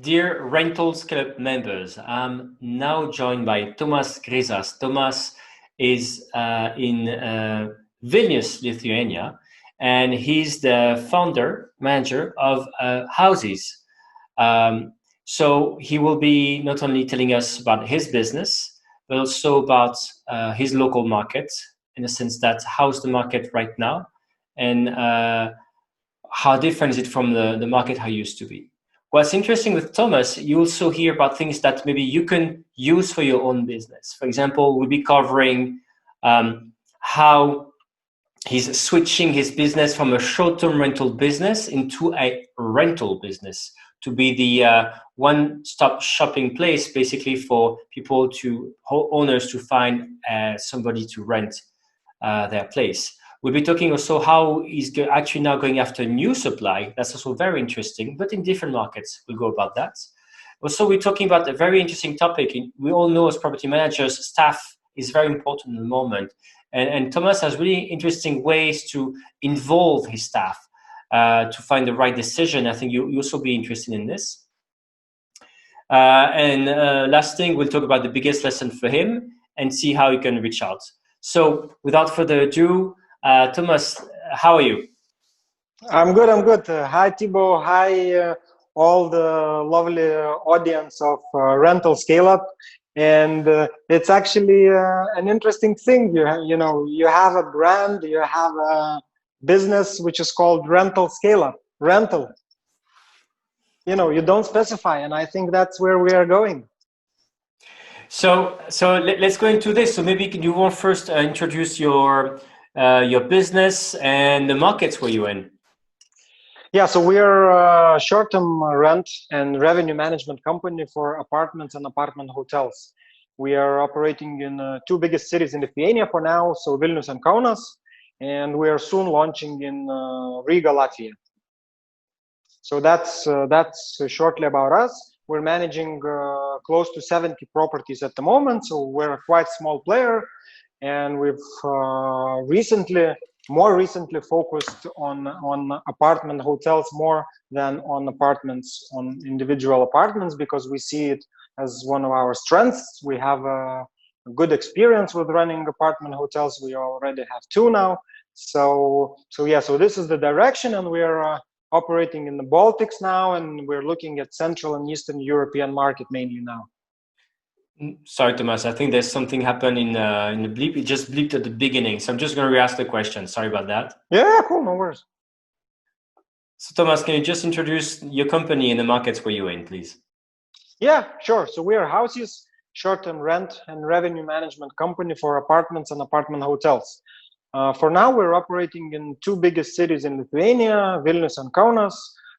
Dear Rentals Club members, I'm now joined by Tomas Grizas. Tomas is in Vilnius, Lithuania, and he's the manager of Houseys. So he will be not only telling us about his business, but also about his local market, in the sense that how's the market right now, and how different is it from the market how it used to be. What's interesting with Thomas, you also hear about things that maybe you can use for your own business. For example, we'll be covering how he's switching his business from a short-term rental business into a rental business to be the one-stop shopping place, basically for people owners to find somebody to rent their place. We'll be talking also how he's actually now going after new supply. That's also very interesting, but in different markets. We'll go about that. Also, we're talking about a very interesting topic. We all know as property managers, staff is very important in the moment. And Thomas has really interesting ways to involve his staff to find the right decision. I think you'll also be interested in this. Last thing, we'll talk about the biggest lesson for him and see how he can reach out. So without further ado, Thomas, how are you? I'm good. Hi, Thibaut. Hi, all the lovely audience of Rental Scale Up. And it's actually an interesting thing. You have a brand, you have a business which is called Rental Scale Up. Rental. You don't specify, and I think that's where we are going. So let's go into this. So maybe you want first introduce your business and the markets where you're in. Yeah, so we are a short-term rent and revenue management company for apartments and apartment hotels. We are operating in two biggest cities in Lithuania for now, so Vilnius and Kaunas, and we are soon launching in Riga, Latvia. So that's shortly about us. We're managing close to 70 properties at the moment, so we're a quite small player, and we've more recently focused on apartment hotels more than on individual apartments, because we see it as one of our strengths. We have a good experience with running apartment hotels. We already have two now. So this is the direction, and we're operating in the Baltics now, and we're looking at Central and Eastern European market mainly now. Sorry, Thomas, I think there's something happened in the bleep. It just bleeped at the beginning. So I'm just going to re-ask the question. Sorry about that. Yeah, cool, no worries. So Thomas, can you just introduce your company and the markets where you're in, please? Yeah, sure. So we are Houseys, short-term rent and revenue management company for apartments and apartment hotels. For now, we're operating in two biggest cities in Lithuania, Vilnius and Kaunas.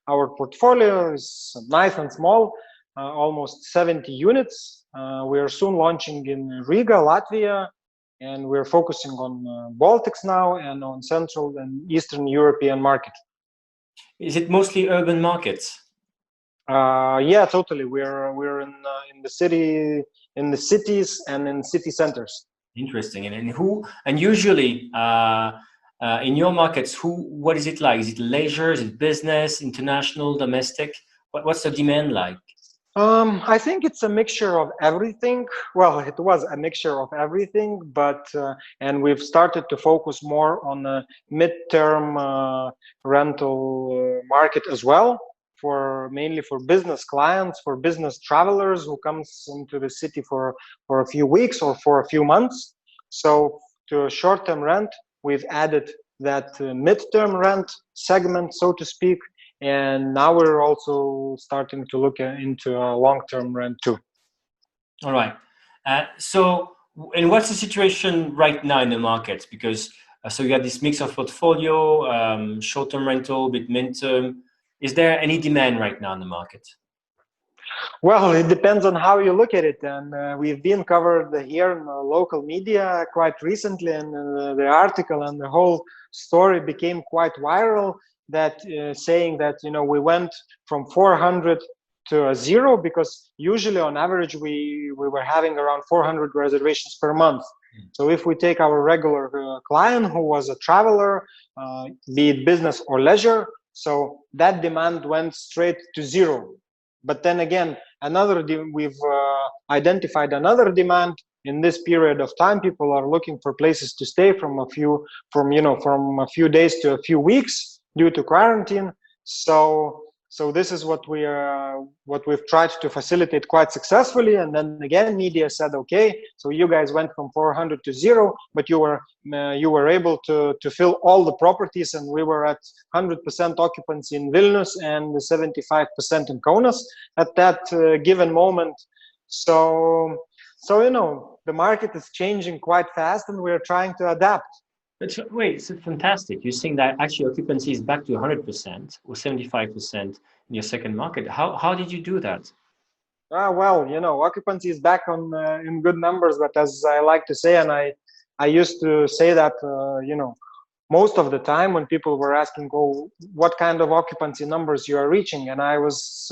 Our portfolio is nice and small, almost 70 units. We are soon launching in Riga, Latvia, and we're focusing on Baltics now and on Central and Eastern European market. Is it mostly urban markets? Yeah, totally. We're in the cities and in city centers. Interesting. And usually in your markets, what is it like? Is it leisure? Is it business, international, domestic? What's the demand like? I think it's a mixture of everything. Well, it was a mixture of everything, but and we've started to focus more on the mid-term rental market as well, mainly for business clients, for business travelers who comes into the city for a few weeks or for a few months. So to a short-term rent, we've added that mid-term rent segment, so to speak. And now we're also starting to look into a long-term rent too. All right. And what's the situation right now in the market? Because so you have this mix of portfolio, short-term rental, bit mid-term. Is there any demand right now in the market? Well, it depends on how you look at it. And we've been covered here in the local media quite recently, and the article and the whole story became quite viral, that saying that we went from 400 to a zero, because usually on average we were having around 400 reservations per month. So if we take our regular client who was a traveler, be it business or leisure, so that demand went straight to zero. But then again, we've identified another demand. In this period of time, people are looking for places to stay from a few days to a few weeks due to quarantine. So this is what we've tried to facilitate quite successfully. And then again, media said, okay, so you guys went from 400 to 0, but you were able to fill all the properties, and we were at 100% occupancy in Vilnius and 75% in Kaunas at that given moment. So the market is changing quite fast, and we're trying to adapt. Wait, it's fantastic. You're saying that actually occupancy is back to 100% or 75% in your second market. How did you do that? Well, occupancy is back on in good numbers, but as I like to say, and I used to say that, most of the time when people were asking, oh, what kind of occupancy numbers you are reaching? And I was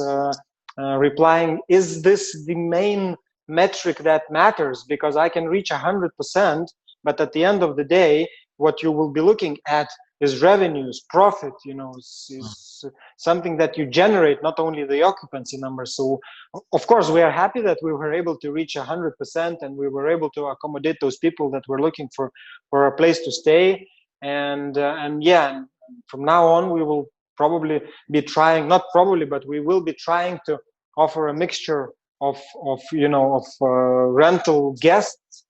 replying, is this the main metric that matters? Because I can reach 100%, but at the end of the day, what you will be looking at is revenues, profit, is something that you generate, not only the occupancy numbers. So of course we are happy that we were able to reach 100%, and we were able to accommodate those people that were looking for a place to stay. And from now on, we will probably be trying, not probably, but we will be trying to offer a mixture of rental guests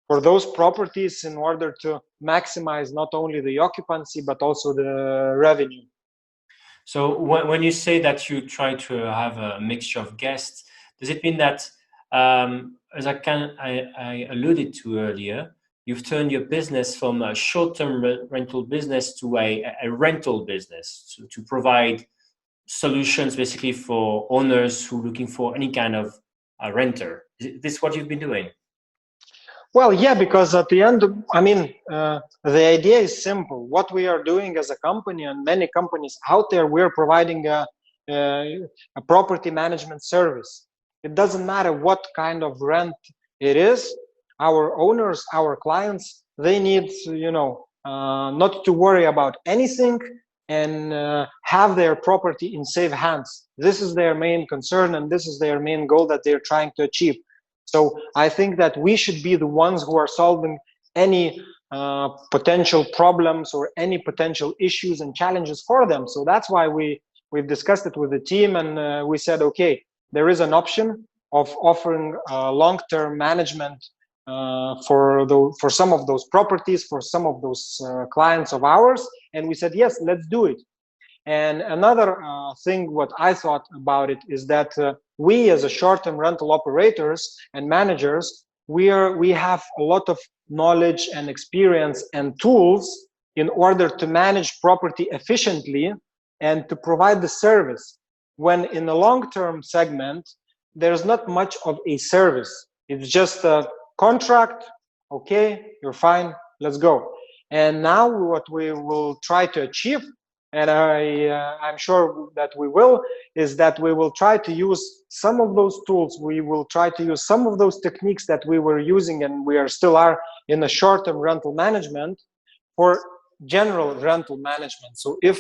for those properties in order to maximize not only the occupancy, but also the revenue. So when you say that you try to have a mixture of guests, does it mean that, as I alluded to earlier, you've turned your business from a short-term rental business to a rental business to provide solutions basically for owners who are looking for any kind of renter? Is this what you've been doing? Well, yeah, because at the end, the idea is simple. What we are doing as a company, and many companies out there, we're providing a property management service. It doesn't matter what kind of rent it is. Our owners, our clients, they need, not to worry about anything and have their property in safe hands. This is their main concern, and this is their main goal that they're trying to achieve. So I think that we should be the ones who are solving any potential problems or any potential issues and challenges for them. So that's why we've discussed it with the team, and we said, okay, there is an option of offering long-term management for some of those properties, for some of those clients of ours. And we said, yes, let's do it. And another thing, what I thought about it is that we as a short-term rental operators and managers, we have a lot of knowledge and experience and tools in order to manage property efficiently and to provide the service. When in the long-term segment, there's not much of a service. It's just a contract. Okay, you're fine, let's go. And now what we will try to achieve, and I'm sure that we will, is that we will try to use some of those tools. We will try to use some of those techniques that we were using and we still are in the short-term rental management for general rental management. So if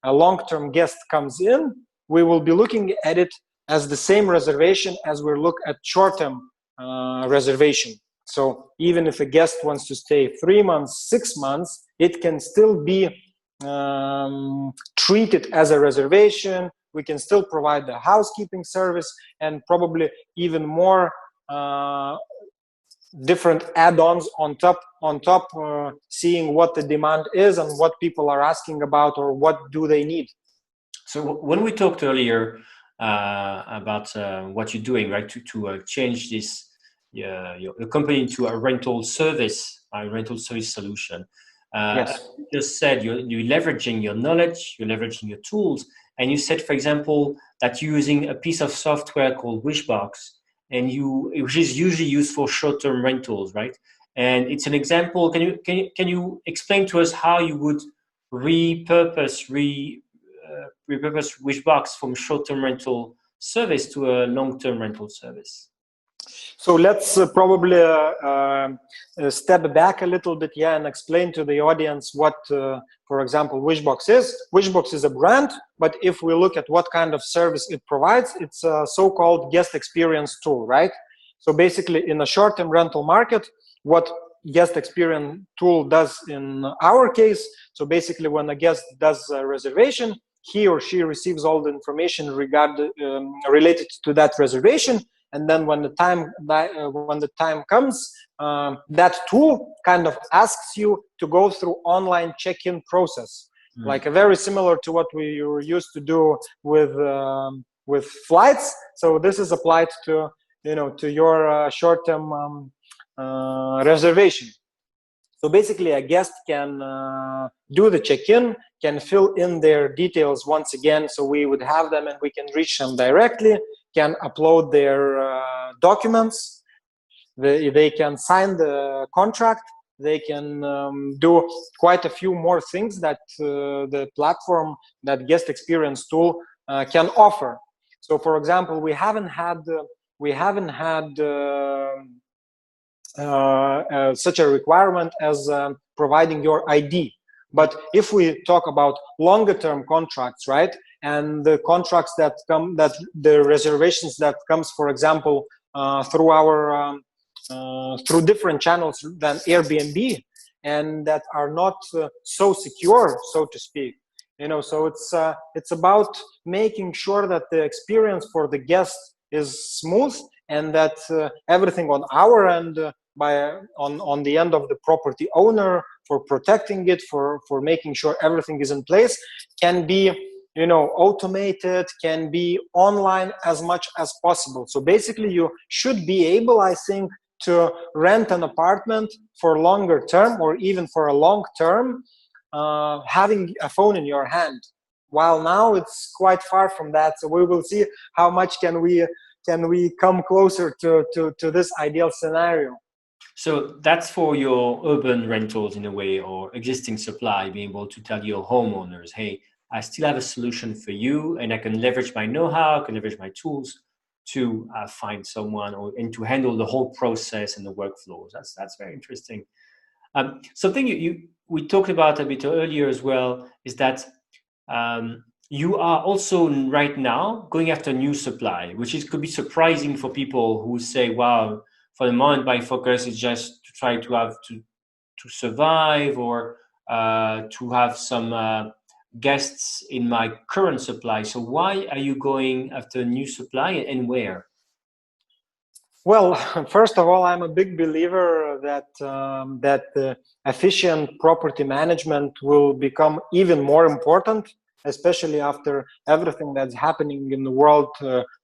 a long-term guest comes in, we will be looking at it as the same reservation as we look at short-term reservation. So even if a guest wants to stay 3 months, 6 months, it can still be treated as a reservation. We can still provide the housekeeping service and probably even more different add-ons on top, seeing what the demand is and what people are asking about or what do they need. So when we talked earlier about what you're doing, right, to change this your company into a rental service solution. Yes. You just said you're leveraging your knowledge, you're leveraging your tools, and you said, for example, that you're using a piece of software called Wishbox, which is usually used for short-term rentals, right? And it's an example. Can you explain to us how you would repurpose Wishbox from short-term rental service to a long-term rental service? So let's probably step back a little bit, yeah, and explain to the audience what, for example, Wishbox is. Wishbox is a brand, but if we look at what kind of service it provides, it's a so-called guest experience tool, right? So basically, in a short-term rental market, what guest experience tool does in our case, so basically when a guest does a reservation, he or she receives all the information related to that reservation, and then when the time comes, that tool kind of asks you to go through online check-in process, like very similar to what we were used to do with flights. So this is applied to your short-term reservation. So basically, a guest can do the check-in, can fill in their details once again, so we would have them and we can reach them directly, can upload their documents, they can sign the contract, they can do quite a few more things that the platform, that guest experience tool can offer. So for example, we haven't had such a requirement as providing your ID. But if we talk about longer term contracts, right, and the contracts that come, that the reservations that comes, for example, through our through different channels than Airbnb, and that are not so secure, so to speak, so it's about making sure that the experience for the guest is smooth, and that everything on our end, on the end of the property owner, for protecting it, for making sure everything is in place, can be automated, can be online as much as possible. So basically, you should be able, I think, to rent an apartment for longer term, or even for a long term, having a phone in your hand. While now it's quite far from that, so we will see how much can we come closer to this ideal scenario. So that's for your urban rentals in a way, or existing supply, being able to tell your homeowners, hey, I still have a solution for you, and I can leverage my know-how, I can leverage my tools to find someone, and to handle the whole process and the workflows. That's very interesting. Something we talked about a bit earlier as well is that you are also right now going after new supply, which could be surprising for people who say, wow, for the moment my focus is just to try to have to survive, or to have some guests in my current supply. So why are you going after new supply, and where? Well, first of all, I'm a big believer that efficient property management will become even more important, especially after everything that's happening in the world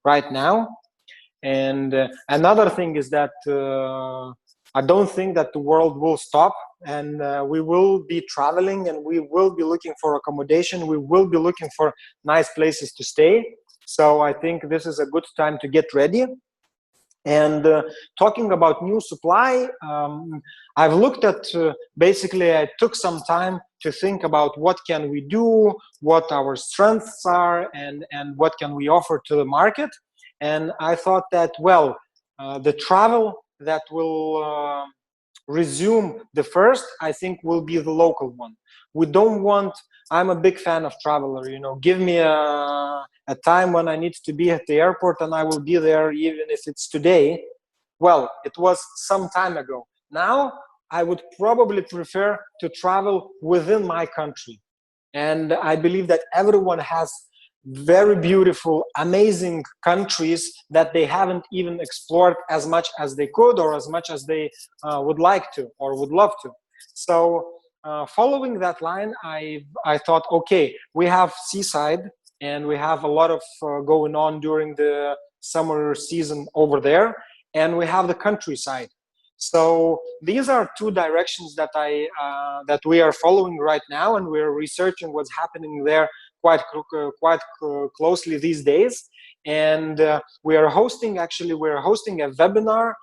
right now. And another thing is that I don't think that the world will stop, and we will be traveling, and we will be looking for accommodation. We will be looking for nice places to stay. So I think this is a good time to get ready. And talking about new supply, I've looked at, basically I took some time to think about what can we do, what our strengths are, and what can we offer to the market. And I thought that, well, the travel that will resume the first, I think, will be the local one. We don't want, I'm a big fan of traveler, give me a time when I need to be at the airport and I will be there, even if it's today. Well, it was some time ago. Now, I would probably prefer to travel within my country. And I believe that everyone has very beautiful, amazing countries that they haven't even explored as much as they could, or as much as they would like to, or would love to. So following that line, I thought, okay, we have seaside, and we have a lot of going on during the summer season over there, and we have the countryside. So these are two directions that that we are following right now, and we're researching what's happening there quite closely these days. And we're hosting a webinar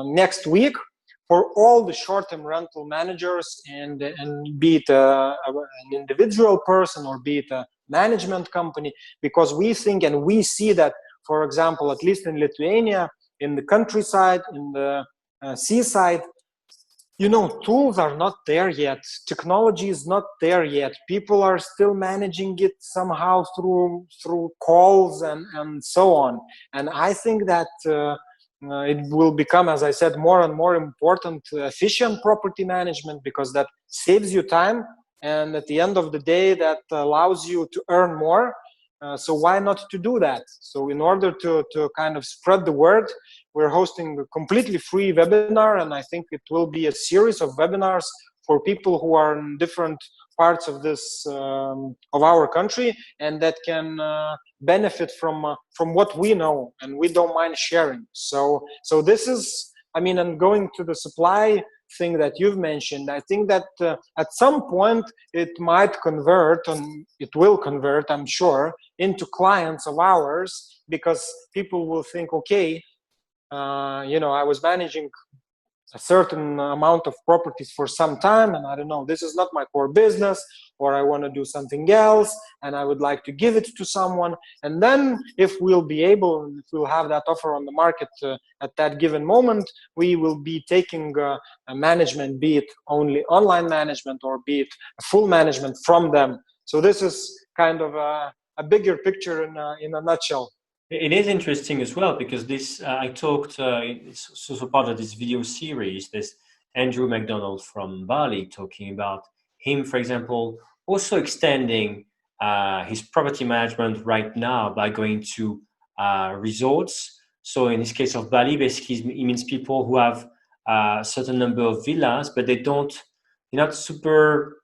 next week for all the short-term rental managers, and be it an individual person, or be it a management company, because we think and we see that, for example, at least in Lithuania, in the countryside, in the seaside. Tools are not there yet. Technology is not there yet. People are still managing it somehow through calls and so on. And I think that it will become, as I said, more and more important, efficient property management, because that saves you time, and at the end of the day, that allows you to earn more. So why not to do that? So in order to kind of spread the word, we're hosting a completely free webinar, and I think it will be a series of webinars for people who are in different parts of this of our country, and that can benefit from what we know, and we don't mind sharing. So this is, and going to the supply thing that you've mentioned, I think that at some point it might convert, and it will convert, I'm sure, into clients of ours, because people will think, okay, I was managing a certain amount of properties for some time, and I don't know, this is not my core business, or I want to do something else, and I would like to give it to someone. And then if we'll be able, if we'll have that offer on the market at that given moment, we will be taking a management, be it only online management or be it full management from them. So this is kind of a bigger picture in a nutshell. It is interesting as well, because this I talked. It's also part of this video series. There's Andrew McDonald from Bali talking about him, for example, also extending his property management right now by going to resorts. So in this case of Bali, basically, it means people who have a certain number of villas, but they're not super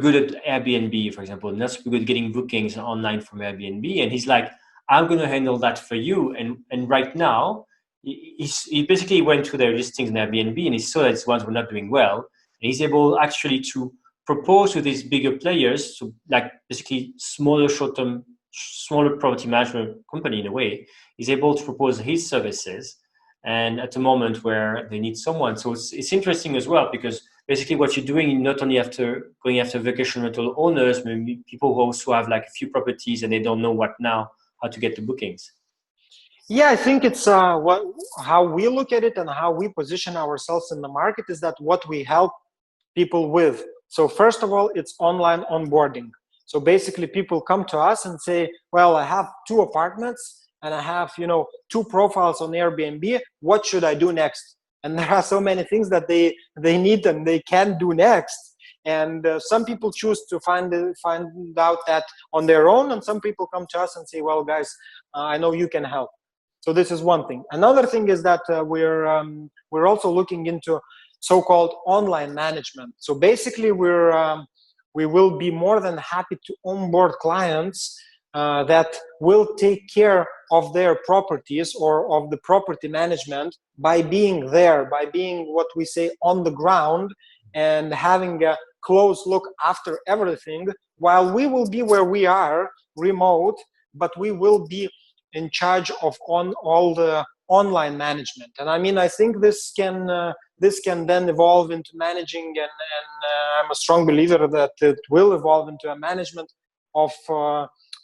good at Airbnb, for example, not super good at getting bookings online from Airbnb. And he's like, I'm going to handle that for you. And right now, he basically went to their listings in Airbnb, and he saw that these ones were not doing well. And he's able actually to propose to these bigger players, so like basically smaller property management company in a way, he's able to propose his services, and at a moment where they need someone. So it's interesting as well, because basically what you're doing, not only going after vacation rental owners, maybe people who also have like a few properties and they don't know how to get the bookings. Yeah, I think it's how we look at it and how we position ourselves in the market is that what we help people with. So first of all, it's online onboarding. So basically people come to us and say, well, I have 2 apartments and I have, 2 profiles on Airbnb. What should I do next? And there are so many things that they need and they can do next. And some people choose to find out that on their own, and some people come to us and say, well, guys, I know you can help. So this is one thing. Another thing is that we're also looking into so-called online management. So basically we will be more than happy to onboard clients that will take care of their properties or of the property management by being there, by being what we say on the ground, and having a close look after everything, while we will be where we are, remote, but we will be in charge of all the online management. And I think this can then evolve into managing, and I'm a strong believer that it will evolve into a management of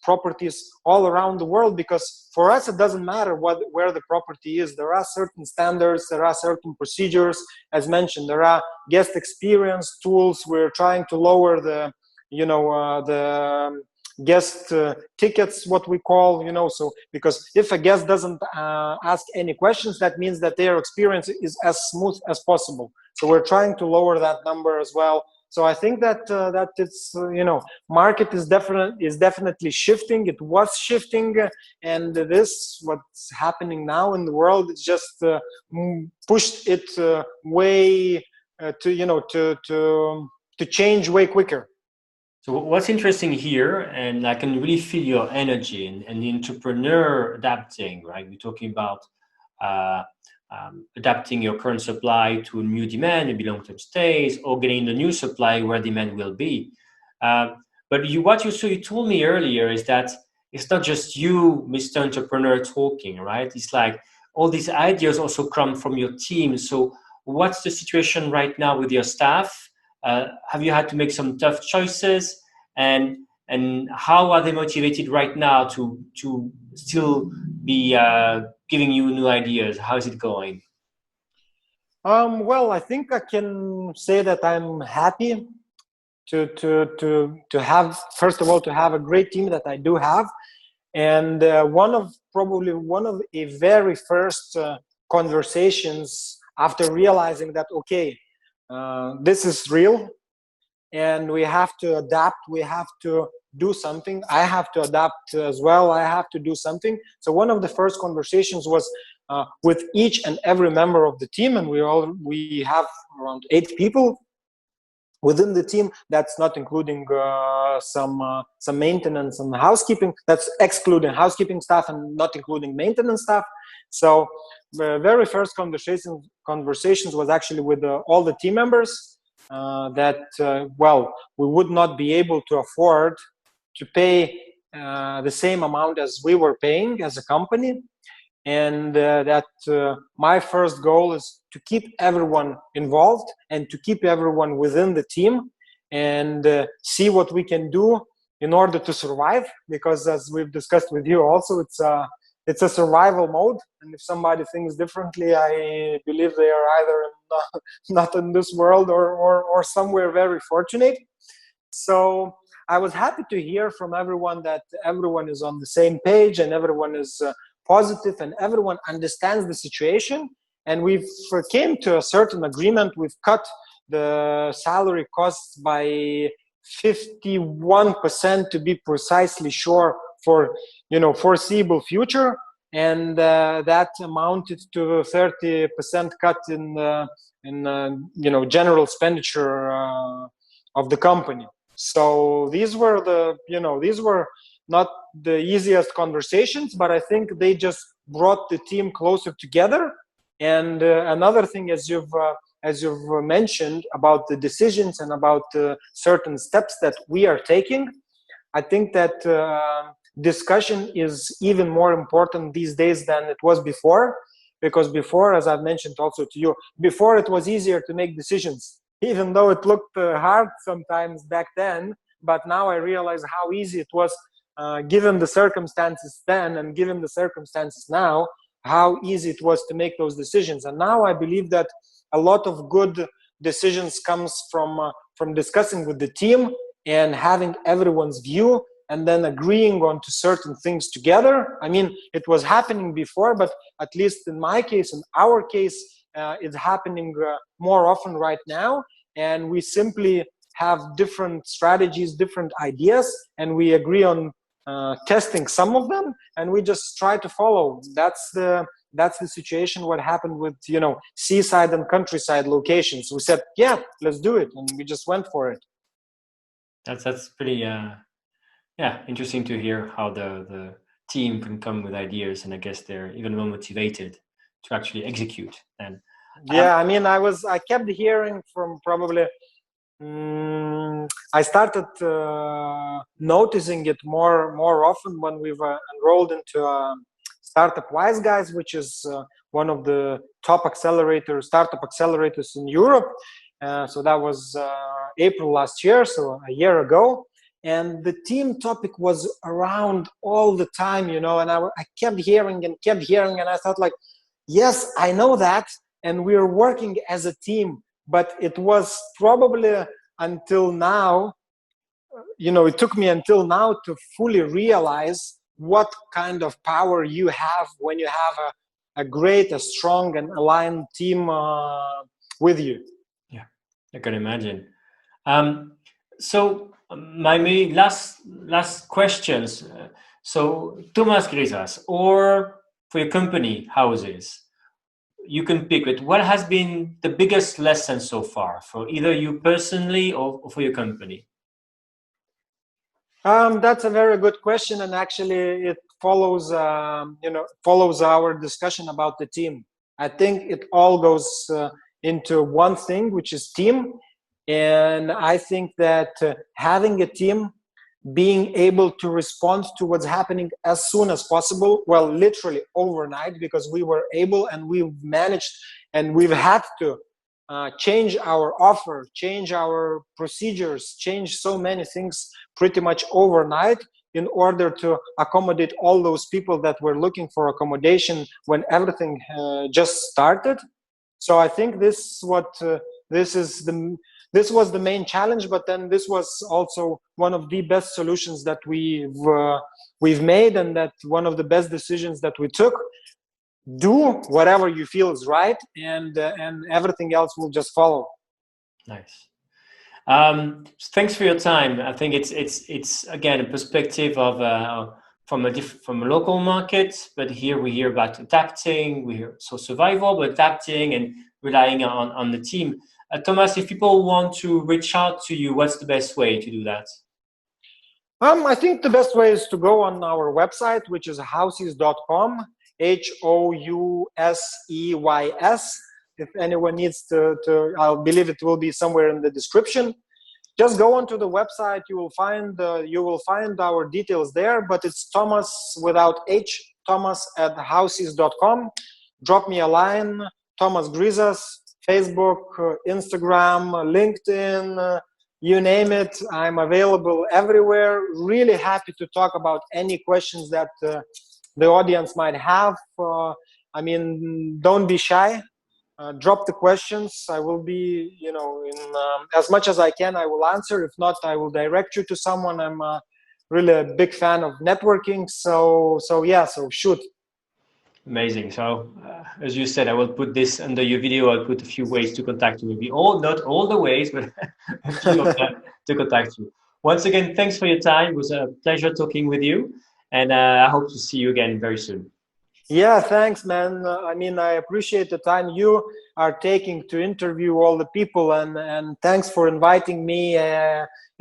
properties all around the world, because for us it doesn't matter where the property is. There are certain standards, there are certain procedures. As mentioned, there are guest experience tools. We're trying to lower the guest tickets, what we call, so because if a guest doesn't ask any questions, that means that their experience is as smooth as possible. So we're trying to lower that number as well. So I think that it's market is definitely shifting. It was shifting, and this what's happening now in the world is just pushed it way to change way quicker. So what's interesting here, and I can really feel your energy and the entrepreneur adapting, right? We're talking about adapting your current supply to new demand, maybe long-term stays, or getting the new supply where demand will be. But you told me earlier is that it's not just you, Mr. Entrepreneur, talking, right? It's like all these ideas also come from your team. So what's the situation right now with your staff? Have you had to make some tough choices? And and how are they motivated right now to still be giving you new ideas? How is it going? Well, I think I can say that I'm happy to have, first of all, to have a great team that I do have. And one of a very first conversations after realizing that, okay, this is real and we have to adapt, we have to do something. I have to adapt as well. I have to do something. So one of the first conversations was with each and every member of the team, and we have around 8 people within the team. That's not including some maintenance and housekeeping. That's excluding housekeeping staff and not including maintenance staff. So the very first conversations was actually with all the team members that well, we would not be able to afford to pay the same amount as we were paying as a company. And that my first goal is to keep everyone involved and to keep everyone within the team and see what we can do in order to survive, because as we've discussed with you also, it's a survival mode, and if somebody thinks differently, I believe they are either not in this world or somewhere very fortunate. So I was happy to hear from everyone that everyone is on the same page and everyone is positive and everyone understands the situation, and we've came to a certain agreement. We've cut the salary costs by 51% to be precisely sure for foreseeable future, and that amounted to 30% cut in general expenditure of the company. So these were not the easiest conversations, but I think they just brought the team closer together. And another thing, as you've mentioned about the decisions and about certain steps that we are taking, I think that discussion is even more important these days than it was before, because before, as I've mentioned also to you, before it was easier to make decisions, even though it looked hard sometimes back then. But now I realize how easy it was, given the circumstances then and given the circumstances now, how easy it was to make those decisions. And now I believe that a lot of good decisions comes from discussing with the team and having everyone's view and then agreeing on to certain things together. I mean, it was happening before, but at least in my case, in our case, it's happening more often right now. And we simply have different strategies, different ideas, and we agree on testing some of them, and we just try to follow. That's the situation. What happened with seaside and countryside locations? We said, yeah, let's do it, and we just went for it. That's pretty interesting to hear how the team can come with ideas, and I guess they're even more motivated to actually execute. And I mean, I kept hearing from probably I started noticing it more often when we've enrolled into Startup Wise Guys, which is one of the top startup accelerators in Europe. So that was April last year, so a year ago. And the team topic was around all the time, and I kept hearing, and I thought, like, yes, I know that, and we're working as a team. But it was probably until now, it took me until now to fully realize what kind of power you have when you have a great, a strong and aligned team with you. Yeah, I can imagine. So my last questions. So Tomas Grizas, or for your company, Houseys, you can pick it. What has been the biggest lesson so far for either you personally or for your company? That's a very good question, and actually it follows our discussion about the team. I think it all goes into one thing, which is team. And I think that having a team, being able to respond to what's happening as soon as possible, well, literally overnight, because we were able and we've managed and we've had to change our offer, change our procedures, change so many things pretty much overnight in order to accommodate all those people that were looking for accommodation when everything just started. So I think this was the main challenge, but then this was also one of the best solutions that we've made, and that one of the best decisions that we took. Do whatever you feel is right, and everything else will just follow. Nice. Thanks for your time. I think it's again a perspective of from a local market, but here we hear about adapting. We hear so survival, but adapting and relying on the team. Tomas, if people want to reach out to you, what's the best way to do that? I think the best way is to go on our website, which is houseys.com, Houseys. If anyone needs to, I believe it will be somewhere in the description. Just go onto the website. You will find our details there. But it's Tomas without H, Tomas@houseys.com. Drop me a line, Tomas Grizas, Facebook, Instagram, LinkedIn. You name it, I'm available everywhere. Really happy to talk about any questions that the audience might have. Don't be shy. Drop the questions. I will be, as much as I can, I will answer. If not, I will direct you to someone. I'm really a big fan of networking. So shoot. Amazing. So, as you said, I will put this under your video. I'll put a few ways to contact you. Maybe not all the ways, but a few of them to contact you. Once again, thanks for your time. It was a pleasure talking with you, and I hope to see you again very soon. Yeah, thanks, man. I appreciate the time you are taking to interview all the people, and thanks for inviting me.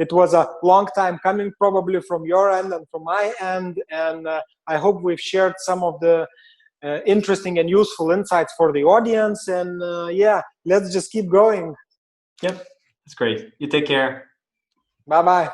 It was a long time coming, probably from your end and from my end, and I hope we've shared some of the interesting and useful insights for the audience. And let's just keep going. Yep, that's great. You take care. Bye-bye.